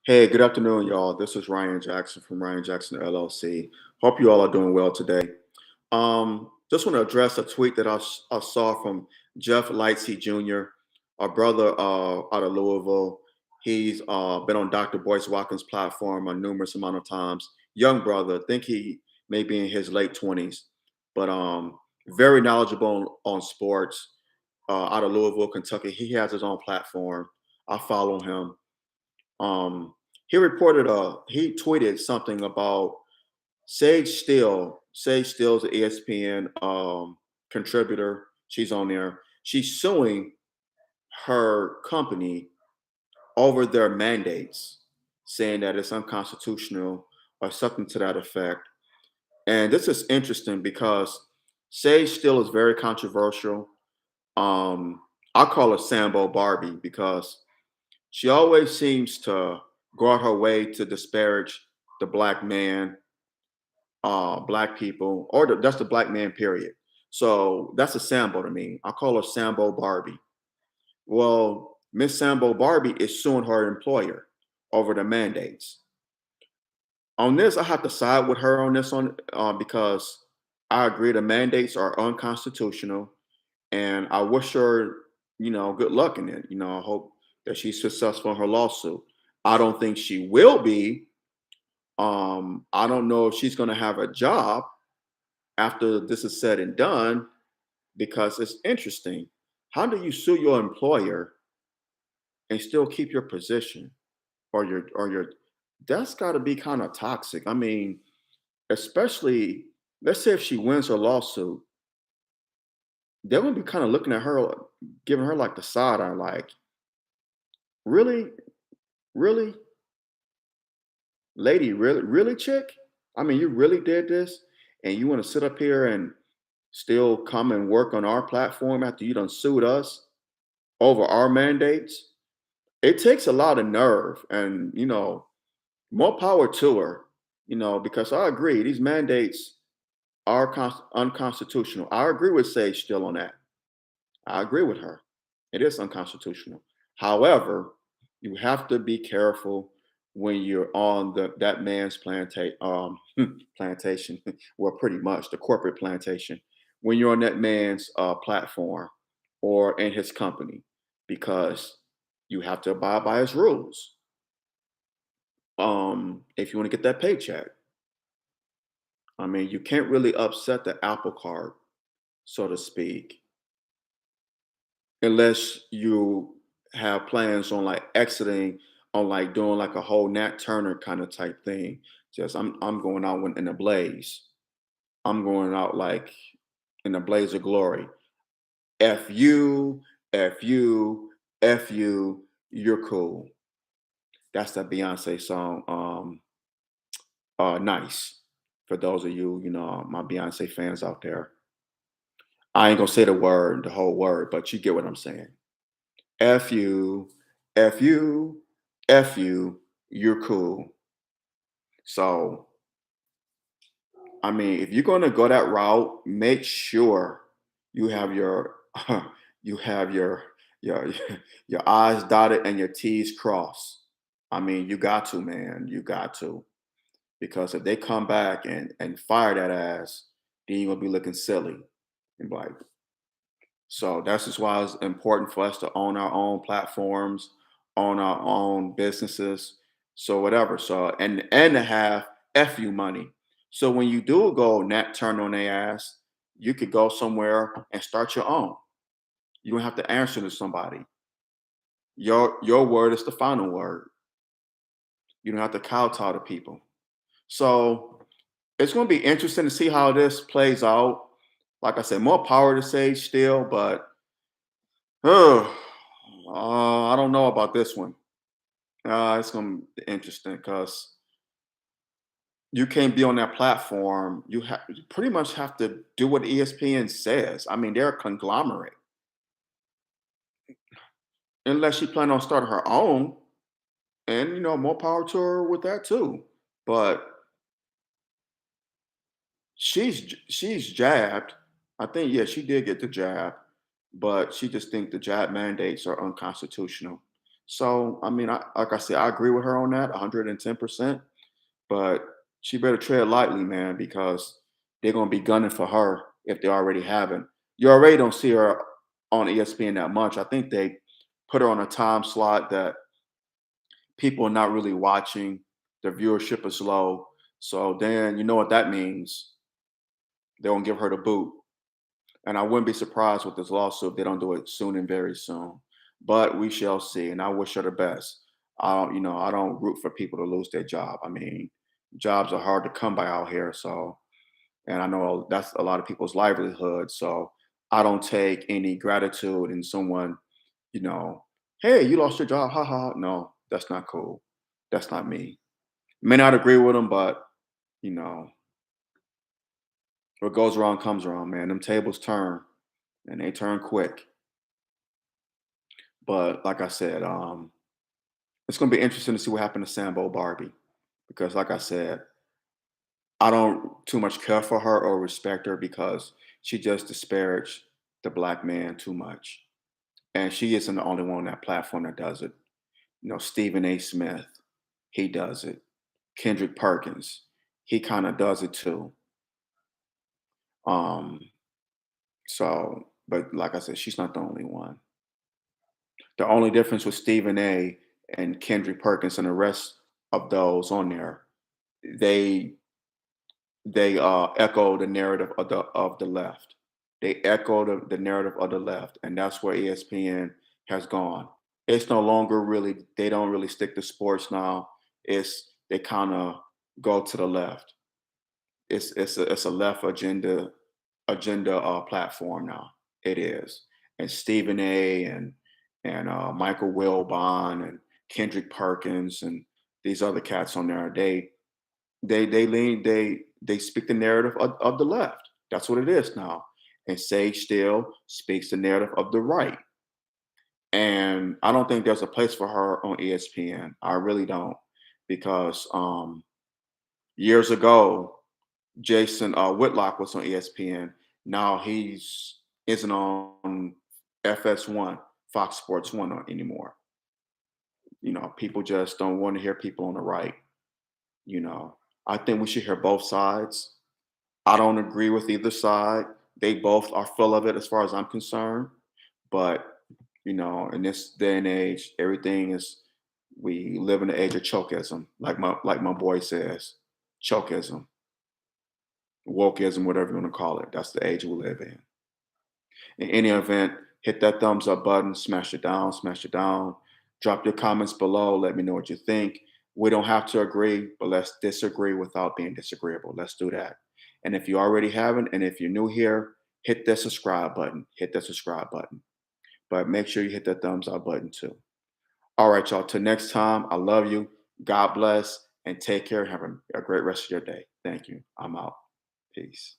Hey, good afternoon, y'all. This is Ryan Jackson from Ryan Jackson LLC. Hope you all are doing well today. Just want to address a tweet that I saw from Jeff Lightsey Jr., our brother out of Louisville. He's been on Dr. Boyce Watkins' platform a numerous amount of times. Young brother, I think he may be in his late 20s, but very knowledgeable on sports out of Louisville, Kentucky. He has his own platform. I follow him. Um, he tweeted something about Sage Steele. Sage Steele's an ESPN contributor. She's on there. She's suing her company over their mandates, saying that it's unconstitutional or something to that effect. And this is interesting because Sage Steele is very controversial. Um, I call her Sambo Barbie because she always seems to go out her way to disparage the black man, black people, or that's the black man, period. So that's a Sambo to me. I call her Sambo Barbie. Well, Miss Sambo Barbie is suing her employer over the mandates. On this, I have to side with her on this one because I agree the mandates are unconstitutional, and I wish her, good luck in it. I hope that she's successful in her lawsuit. I don't think she will be. I don't know if she's going to have a job after this is said and done because it's interesting. How do you sue your employer and still keep your position or your that's got to be kind of toxic. I mean, especially let's say if she wins her lawsuit, they're going to be kind of looking at her, giving her like the side eye, like, really, really, lady, really, really, chick. I mean, you really did this, and you want to sit up here and still come and work on our platform after you done sued us over our mandates. It takes a lot of nerve, and more power to her. Because I agree, these mandates are unconstitutional. I agree with Sage still on that. I agree with her. It is unconstitutional. However, you have to be careful when you're on that man's plantation. Well, pretty much the corporate plantation. When you're on that man's platform or in his company, because you have to abide by his rules. If you want to get that paycheck, I mean, you can't really upset the apple cart, so to speak, unless you have plans on like exiting, on like doing like a whole Nat Turner kind of type thing. Just I'm going out in a blaze. I'm going out like in a blaze of glory. F you, F you, F you. You're cool. That's that Beyonce song. Nice. For those of you, my Beyonce fans out there. I ain't gonna say the whole word, but you get what I'm saying. F you, F you, F you, you're cool. So, I mean, if you're gonna go that route, make sure you have your you have your your I's dotted and your T's crossed. I mean, you got to, man. You got to. Because if they come back and fire that ass, then you're gonna be looking silly. And like, so that's just why it's important for us to own our own platforms, own our own businesses, so whatever. So and to have FU money. So when you do go nat turn on their ass, you could go somewhere and start your own. You don't have to answer to somebody. Your word is the final word. You don't have to kowtow to people. So it's going to be interesting to see how this plays out. Like I said, more power to Sage still, but oh, I don't know about this one. It's going to be interesting because you can't be on that platform. You pretty much have to do what ESPN says. I mean, they're a conglomerate. Unless she plan on starting her own, and more power to her with that too. But she's jabbed. I think yeah, she did get the jab, but she just think the jab mandates are unconstitutional. So, I mean, like I said, I agree with her on that 110%, but she better tread lightly, man, because they're going to be gunning for her if they already haven't. You already don't see her on ESPN that much. I think they put her on a time slot that people are not really watching. The viewership is low. So then you know what that means. They won't give her the boot. And I wouldn't be surprised with this lawsuit if they don't do it soon and very soon. But we shall see. And I wish her the best. I don't root for people to lose their job. I mean, jobs are hard to come by out here. So, and I know that's a lot of people's livelihood. So I don't take any gratitude in someone, you know, hey, you lost your job. Ha ha. No, that's not cool. That's not me. May not agree with them, but you know, what goes around comes around, man. Them tables turn and they turn quick. But like I said, it's going to be interesting to see what happened to Sambo Barbie because, like I said, I don't too much care for her or respect her because she just disparaged the black man too much, and she isn't the only one on that platform that does it. Stephen A. Smith, he does it. Kendrick Perkins, he kind of does it too. Um, but like I said, she's not the only one. The only difference with Stephen A. and Kendrick Perkins and the rest of those on there, they echo the narrative of the left. They echo the narrative of the left, and that's where ESPN has gone. It's no longer really they don't really stick to sports now. It's they kind of go to the left. It's a left agenda platform now. It is, and Stephen A. and Michael Wilbon and Kendrick Perkins and these other cats on there. They speak the narrative of the left. That's what it is now. And Sage Steele speaks the narrative of the right. And I don't think there's a place for her on ESPN. I really don't, because years ago Jason Whitlock was on ESPN. Now he's isn't on FS1, Fox Sports One anymore. People just don't want to hear people on the right. You know, I think we should hear both sides. I don't agree with either side. They both are full of it as far as I'm concerned. But, in this day and age, we live in the age of chokeism, like my boy says, chokeism, wokeism, whatever you want to call it. That's the age we live in. In any event, hit that thumbs up button, smash it down, smash it down. Drop your comments below. Let me know what you think. We don't have to agree, but let's disagree without being disagreeable. Let's do that. And if you already haven't, and if you're new here, hit that subscribe button. Hit that subscribe button. But make sure you hit that thumbs up button too. All right, y'all. Till next time, I love you. God bless and take care. Have a great rest of your day. Thank you. I'm out. Peace.